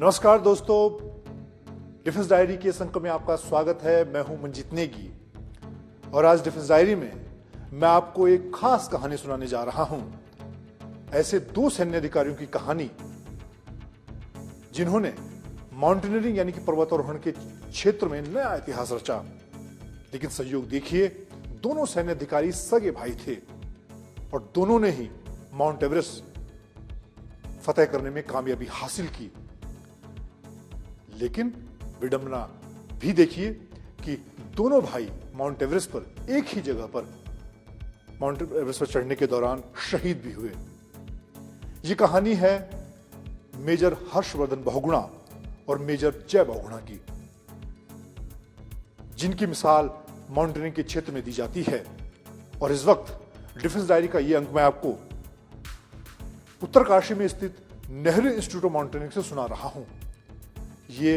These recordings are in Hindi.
नमस्कार दोस्तों, डिफेंस डायरी के इस अंक में आपका स्वागत है। मैं हूं मंजीत नेगी और आज डिफेंस डायरी में मैं आपको एक खास कहानी सुनाने जा रहा हूं। ऐसे दो सैन्य अधिकारियों की कहानी जिन्होंने माउंटेनियरिंग यानी कि पर्वतारोहण के क्षेत्र में नया इतिहास रचा। लेकिन संयोग देखिए, दोनों सैन्य अधिकारी सगे भाई थे और दोनों ने ही माउंट एवरेस्ट फतेह करने में कामयाबी हासिल की। लेकिन विडंबना भी देखिए कि दोनों भाई माउंट एवरेस्ट पर एक ही जगह पर माउंट एवरेस्ट पर चढ़ने के दौरान शहीद भी हुए। यह कहानी है मेजर हर्षवर्धन बहुगुणा और मेजर जय बहुगुणा की, जिनकी मिसाल माउंटेनियरिंग के क्षेत्र में दी जाती है। और इस वक्त डिफेंस डायरी का यह अंक मैं आपको उत्तरकाशी में स्थित नेहरू इंस्टीट्यूट ऑफ माउंटेनियरिंग से सुना रहा हूं। ये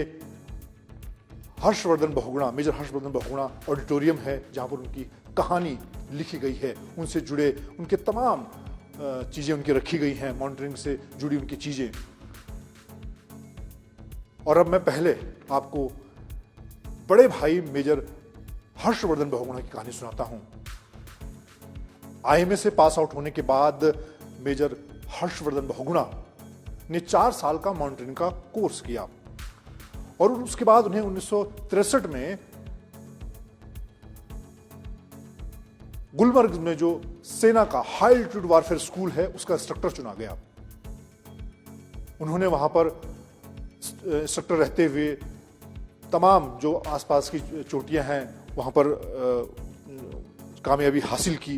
हर्षवर्धन बहुगुणा, मेजर हर्षवर्धन बहुगुणा ऑडिटोरियम है, जहां पर उनकी कहानी लिखी गई है, उनसे जुड़े उनके तमाम चीजें उनकी रखी गई हैं, माउंटेनियरिंग से जुड़ी उनकी चीजें। और अब मैं पहले आपको बड़े भाई मेजर हर्षवर्धन बहुगुणा की कहानी सुनाता हूं। आईएमए से पास आउट होने के बाद मेजर हर्षवर्धन बहुगुणा ने 4 साल का माउंटेनियरिंग का कोर्स किया और उसके बाद उन्हें 1963 में गुलमर्ग में जो सेना का हाई एल्टीट्यूड वारफेयर स्कूल है उसका इंस्ट्रक्टर चुना गया। उन्होंने वहां पर इंस्ट्रक्टर रहते हुए तमाम जो आसपास की चोटियां हैं वहां पर कामयाबी हासिल की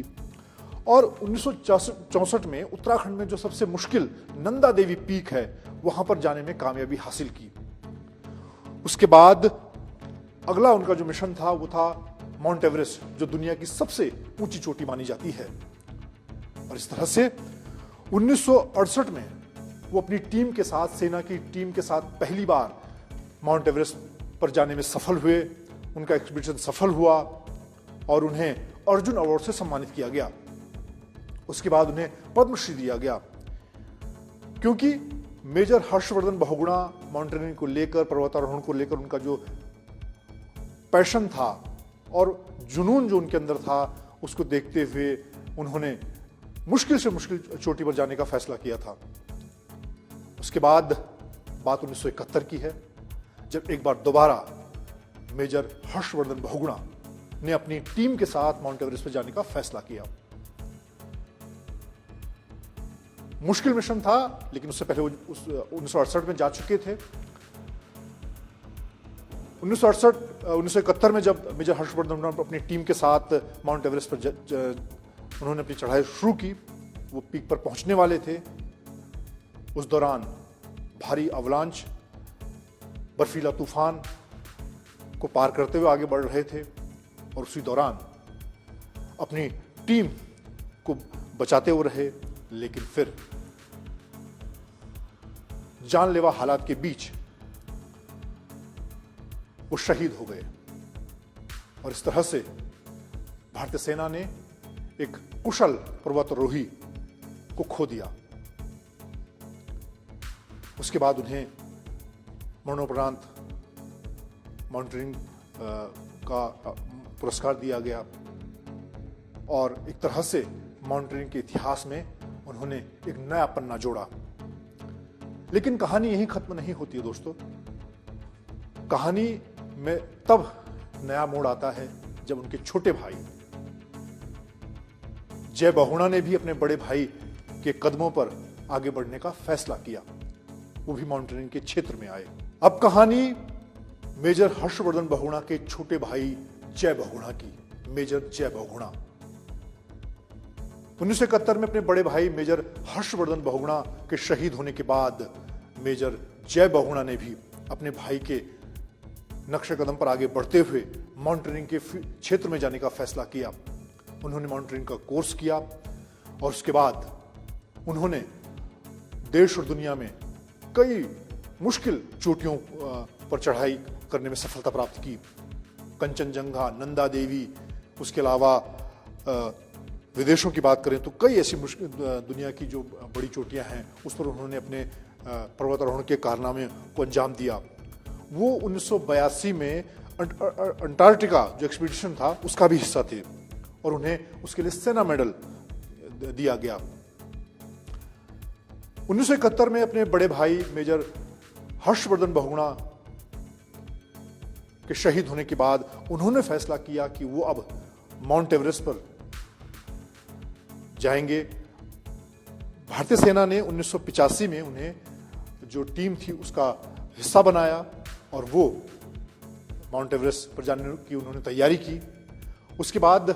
और 1964 में उत्तराखंड में जो सबसे मुश्किल नंदा देवी पीक है वहां पर जाने में कामयाबी हासिल की। उसके बाद अगला उनका जो मिशन था वो था माउंट एवरेस्ट, जो दुनिया की सबसे ऊंची चोटी मानी जाती है। और इस तरह से 1968 में वो अपनी टीम के साथ, सेना की टीम के साथ पहली बार माउंट एवरेस्ट पर जाने में सफल हुए। उनका एक्सपीडिशन सफल हुआ और उन्हें अर्जुन अवार्ड से सम्मानित किया गया। उसके बाद उन्हें पद्मश्री दिया गया, क्योंकि मेजर हर्षवर्धन बहुगुणा माउंटेनियरिंग को लेकर, पर्वतारोहण को लेकर उनका जो पैशन था और जुनून जो उनके अंदर था, उसको देखते हुए उन्होंने मुश्किल से मुश्किल चोटी पर जाने का फैसला किया था। उसके बाद बात 1971 की है, जब एक बार दोबारा मेजर हर्षवर्धन बहुगुणा ने अपनी टीम के साथ माउंट एवरेस्ट पर जाने का फैसला किया। मुश्किल मिशन था, लेकिन उससे पहले वो 1968 में जा चुके थे। 1971 में जब मेजर हर्षवर्धन अपनी टीम के साथ माउंट एवरेस्ट पर उन्होंने अपनी चढ़ाई शुरू की, वो पीक पर पहुंचने वाले थे। उस दौरान भारी अवलांच, बर्फीला तूफान को पार करते हुए आगे बढ़ रहे थे और उसी दौरान अपनी टीम को बचाते हुए रहे। लेकिन फिर जानलेवा हालात के बीच वो शहीद हो गए और इस तरह से भारतीय सेना ने एक कुशल पर्वतारोही को खो दिया। उसके बाद उन्हें मरणोपरांत माउंटेनियरिंग का पुरस्कार दिया गया और एक तरह से माउंटेनियरिंग के इतिहास में उन्होंने एक नया पन्ना जोड़ा। लेकिन कहानी यहीं खत्म नहीं होती है दोस्तों। कहानी में तब नया मोड़ आता है जब उनके छोटे भाई जय बहुगुणा ने भी अपने बड़े भाई के कदमों पर आगे बढ़ने का फैसला किया। वो भी माउंटेनियरिंग के क्षेत्र में आए। अब कहानी मेजर हर्षवर्धन बहुगुणा के छोटे भाई जय बहुगुणा की, मेजर जय बहुगुणा। 1971 में अपने बड़े भाई मेजर हर्षवर्धन बहुगुणा के शहीद होने के बाद मेजर जय बहुगुणा ने भी अपने भाई के नक्शे कदम पर आगे बढ़ते हुए माउंटेनियरिंग के क्षेत्र में जाने का फैसला किया। उन्होंने माउंटेनियरिंग का कोर्स किया और उसके बाद उन्होंने देश और दुनिया में कई मुश्किल चोटियों पर चढ़ाई करने में सफलता प्राप्त की। कंचनजंगा, नंदा देवी, उसके अलावा विदेशों की बात करें तो कई ऐसी मुश्किल दुनिया की जो बड़ी चोटियां हैं उस पर उन्होंने अपने पर्वतारोहण के कारनामे को अंजाम दिया। वो 1982 में अंटार्कटिका जो एक्सपीडिशन था उसका भी हिस्सा थे और उन्हें उसके लिए सेना मेडल दिया गया। 1971 में अपने बड़े भाई मेजर हर्षवर्धन बहुगुणा के शहीद होने के बाद उन्होंने फैसला किया कि वो अब माउंट एवरेस्ट पर जाएंगे। भारतीय सेना ने 1985 में उन्हें जो टीम थी उसका हिस्सा बनाया और वो माउंट एवरेस्ट पर जाने की उन्होंने तैयारी की। उसके बाद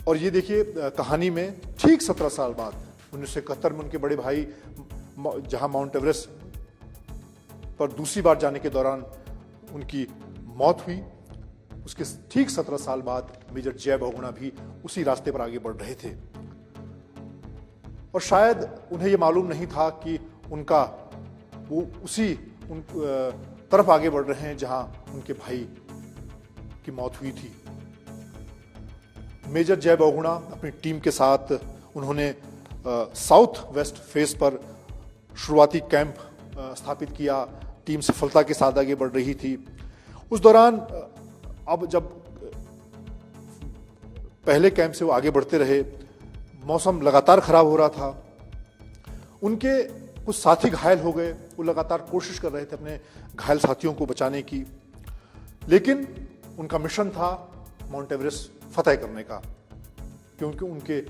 और ये देखिए कहानी में ठीक 17 साल बाद 1971 में उनके बड़े भाई जहां माउंट एवरेस्ट पर दूसरी बार जाने के दौरान उनकी मौत हुई, उसके ठीक 17 साल बाद मेजर जय बहुगुणा भी उसी रास्ते पर आगे बढ़ रहे थे और शायद उन्हें यह मालूम नहीं था कि वो उसी तरफ आगे बढ़ रहे हैं जहां उनके भाई की मौत हुई थी। मेजर जय बहुगुणा अपनी टीम के साथ उन्होंने साउथ वेस्ट फेस पर शुरुआती कैंप स्थापित किया। टीम सफलता के साथ आगे बढ़ रही थी। उस दौरान अब जब पहले कैंप से वो आगे बढ़ते रहे, मौसम लगातार खराब हो रहा था। उनके कुछ साथी घायल हो गए। वो लगातार कोशिश कर रहे थे अपने घायल साथियों को बचाने की, लेकिन उनका मिशन था माउंट एवरेस्ट फतह करने का, क्योंकि उनके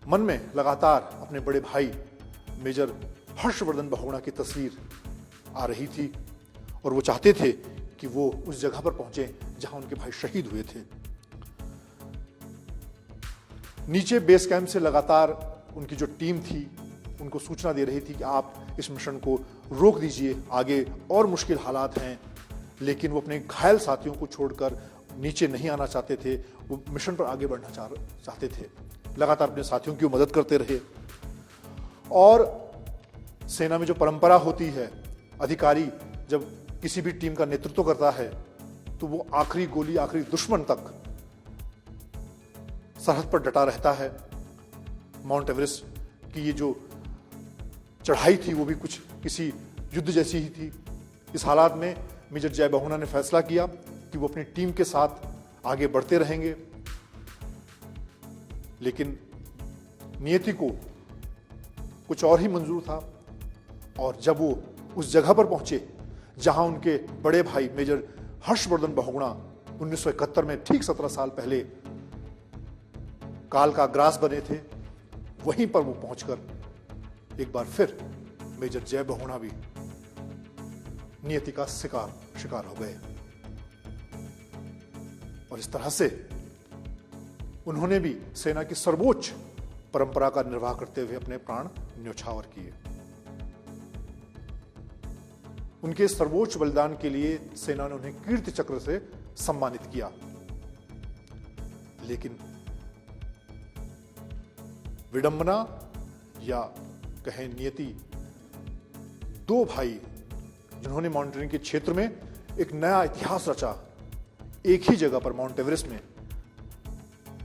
मन में लगातार अपने बड़े भाई मेजर हर्षवर्धन बहुगुणा की तस्वीर आ रही थी और वो चाहते थे कि वो उस जगह पर पहुंचे जहां उनके भाई शहीद हुए थे। नीचे बेस कैंप से लगातार उनकी जो टीम थी उनको सूचना दे रही थी कि आप इस मिशन को रोक दीजिए, आगे और मुश्किल हालात हैं, लेकिन वो अपने घायल साथियों को छोड़कर नीचे नहीं आना चाहते थे। वो मिशन पर आगे बढ़ना चाहते थे। लगातार अपने साथियों की मदद करते रहे और सेना में जो परंपरा होती है, अधिकारी जब किसी भी टीम का नेतृत्व करता है तो वो आखिरी गोली, आखिरी दुश्मन तक सरहद पर डटा रहता है। माउंट एवरेस्ट की ये जो चढ़ाई थी वो भी कुछ किसी युद्ध जैसी ही थी। इस हालात में मेजर जय बहुगुणा ने फैसला किया कि वो अपनी टीम के साथ आगे बढ़ते रहेंगे, लेकिन नियति को कुछ और ही मंजूर था। और जब वो उस जगह पर पहुंचे जहां उनके बड़े भाई मेजर हर्षवर्धन बहुगुणा 1971 में ठीक 17 साल पहले काल का ग्रास बने थे, वहीं पर वो पहुंचकर एक बार फिर मेजर जय बहुगुणा भी नियति का शिकार हो गए और इस तरह से उन्होंने भी सेना की सर्वोच्च परंपरा का निर्वाह करते हुए अपने प्राण न्योछावर किए। उनके सर्वोच्च बलिदान के लिए सेना ने उन्हें कीर्ति चक्र से सम्मानित किया, लेकिन विडंबना या कहें नियति, दो भाई जिन्होंने माउंटेनियरिंग के क्षेत्र में एक नया इतिहास रचा, एक ही जगह पर माउंट एवरेस्ट में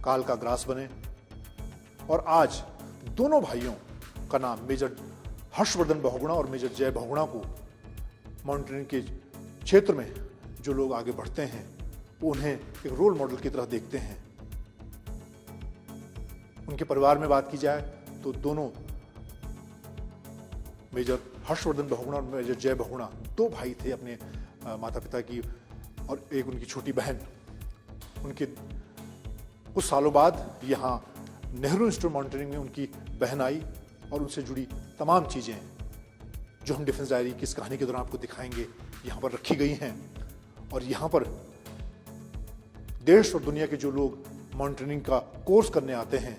काल का ग्रास बने और आज दोनों भाइयों का नाम मेजर हर्षवर्धन बहुगुणा और मेजर जय बहुगुणा को माउंटेनियरिंग के क्षेत्र में जो लोग आगे बढ़ते हैं वो उन्हें एक रोल मॉडल की तरह देखते हैं। उनके परिवार में बात की जाए तो दोनों मेजर हर्षवर्धन बहुगुणा और मेजर जय बहुगुणा दो भाई थे अपने माता पिता की, और एक उनकी छोटी बहन। उनके कुछ सालों बाद यहाँ नेहरू इंस्टीट्यूट माउंटेनियरिंग में उनकी बहन आई और उनसे जुड़ी तमाम चीज़ें जो हम डिफेंस डायरी की इस कहानी के दौरान आपको दिखाएंगे यहाँ पर रखी गई हैं। और यहाँ पर देश और दुनिया के जो लोग माउंटेनियरिंग का कोर्स करने आते हैं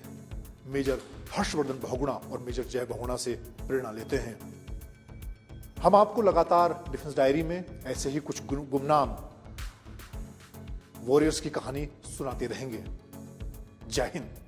मेजर हर्षवर्धन बहुगुणा और मेजर जय बहुगुणा से प्रेरणा लेते हैं। हम आपको लगातार डिफेंस डायरी में ऐसे ही कुछ गुमनाम वॉरियर्स की कहानी सुनाते रहेंगे। जय हिंद।